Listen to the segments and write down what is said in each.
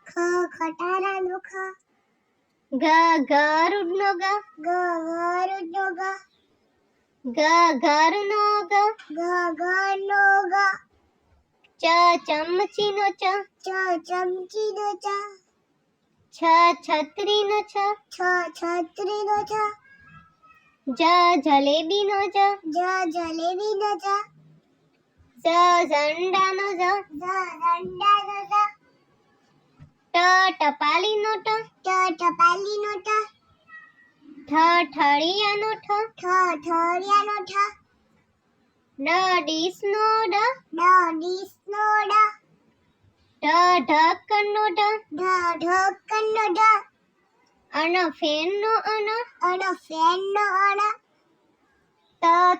ખ ખટારાનો ખ ગ ગરુડનો ગ ગરુડનો ગ ઘરનો ગ ઘરનો ગ ચમચીનો ચ ચમચીનો ચ છત્રીનો છ છત્રીનો છ જલેબીનો જ જલેબીનો જ ઝંડાનો જ ઝંડાનો જ ટપાલીનો ટ ટપાલીનો ટ ઠળિયાનો ઠ ઠળિયાનો ઠ ડીસનો ડ ડીસનો ડ ઢક્કનનો ઢક્કનનો ઢ ફેનનો ફેનનો અણ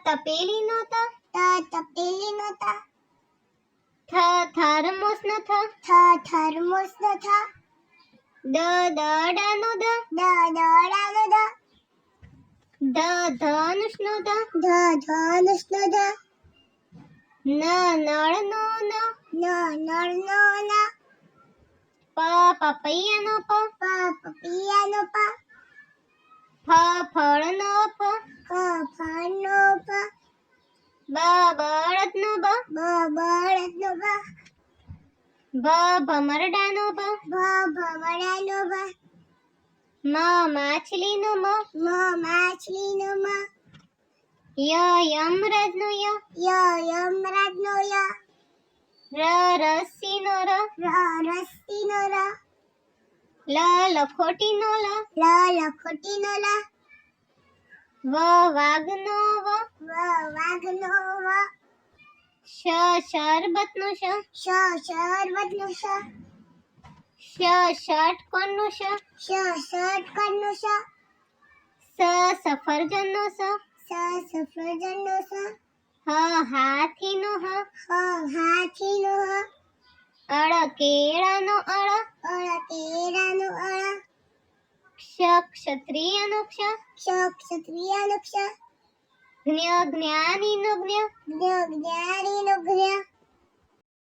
તપેલીનો તપેલીનો ત થર્મોસનો થર્મોસનો થ દડાનો દ દડાનો દ ધનુષનો ધ ધનુષનો ધ નળનો ન નળનો ન પપૈયાનો પ પપૈયાનો પ ફળનો ફ ફળનો પ બળદનો બ બળદનો બ ભમરડાનો બ ભમરડાનો બ માછલીનો મ માછલીનો મ યમરાજનો યમરાજનો ય રસ્સીનો ર રસ્સીનો ર લખોટીનો લ લખોટીનો લ વાઘનો વ વાઘનો વ શરબતનો શરબતનો ષટકોણનો ષટકોણનો સફરજનનો સફરજનનો હાથીનો હાથીનો કેળાનો કેળાનો ક્ષત્રિયનો ક્ષત્રિયનો જ્ઞાનીનો જ્ઞાનીનો જ્ઞ